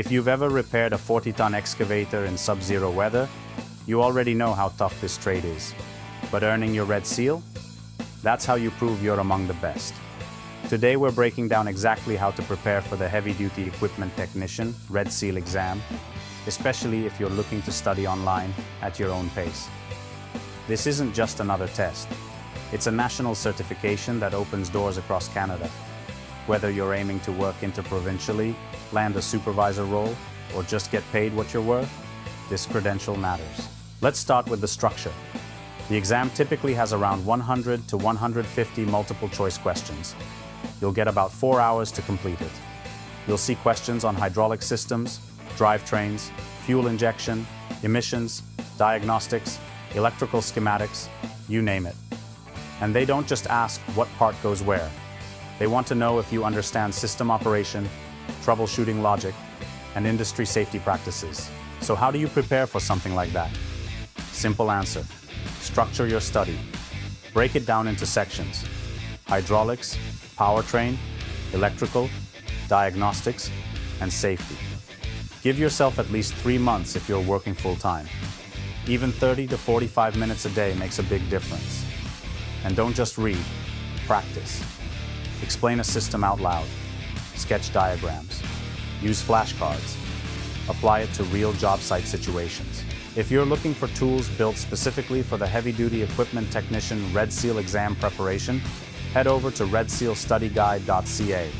If you've ever repaired a 40-ton excavator in sub-zero weather, you already know how tough this trade is. But earning your red seal? That's how you prove you're among the best. Today we're breaking down exactly how to prepare for the heavy-duty equipment technician red seal exam, especially if you're looking to study online at your own pace. This isn't just another test. It's a national certification that opens doors across Canada. Whether you're aiming to work interprovincially, land a supervisor role, or just get paid what you're worth, this credential matters. Let's start with the structure. The exam typically has around 100 to 150 multiple choice questions. You'll get about 4 hours to complete it. You'll see questions on hydraulic systems, drivetrains, fuel injection, emissions, diagnostics, electrical schematics, you name it. And they don't just ask what part goes where. They want to know if you understand system operation, troubleshooting logic, and industry safety practices. So how do you prepare for something like that? Simple answer. Structure your study. Break it down into sections. Hydraulics, powertrain, electrical, diagnostics, and safety. Give yourself at least 3 months if you're working full-time. Even 30 to 45 minutes a day makes a big difference. And don't just read, practice. Explain a system out loud. Sketch diagrams. Use flashcards. Apply it to real job site situations. If you're looking for tools built specifically for the heavy-duty equipment technician Red Seal exam preparation, head over to redsealstudyguide.ca.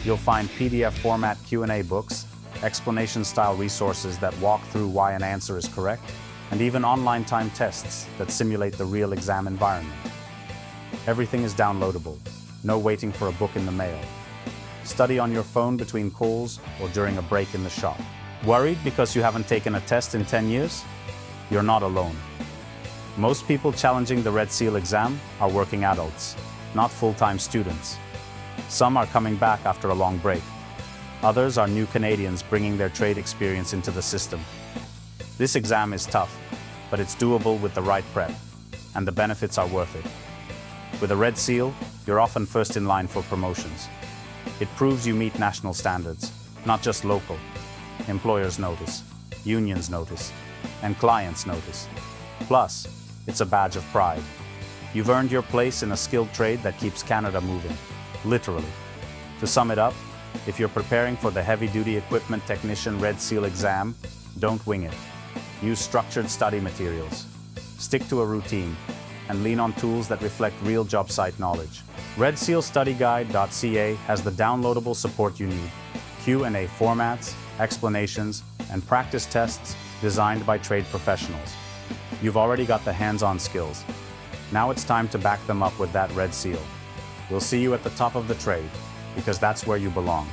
You'll find PDF format Q&A books, explanation-style resources that walk through why an answer is correct, and even online timed tests that simulate the real exam environment. Everything is downloadable. No waiting for a book in the mail. Study on your phone between calls or during a break in the shop. Worried because you haven't taken a test in 10 years? You're not alone. Most people challenging the Red Seal exam are working adults, not full-time students. Some are coming back after a long break. Others are new Canadians bringing their trade experience into the system. This exam is tough, but it's doable with the right prep, and the benefits are worth it. With a Red Seal, you're often first in line for promotions. It proves you meet national standards, not just local. Employers notice, unions notice, and clients notice. Plus, it's a badge of pride. You've earned your place in a skilled trade that keeps Canada moving, literally. To sum it up, if you're preparing for the heavy-duty equipment technician Red Seal exam, don't wing it. Use structured study materials. Stick to a routine, and lean on tools that reflect real job site knowledge. redsealstudyguide.ca has the downloadable support you need, Q&A formats, explanations, and practice tests designed by trade professionals. You've already got the hands-on skills. Now it's time to back them up with that Red Seal. We'll see you at the top of the trade, because that's where you belong.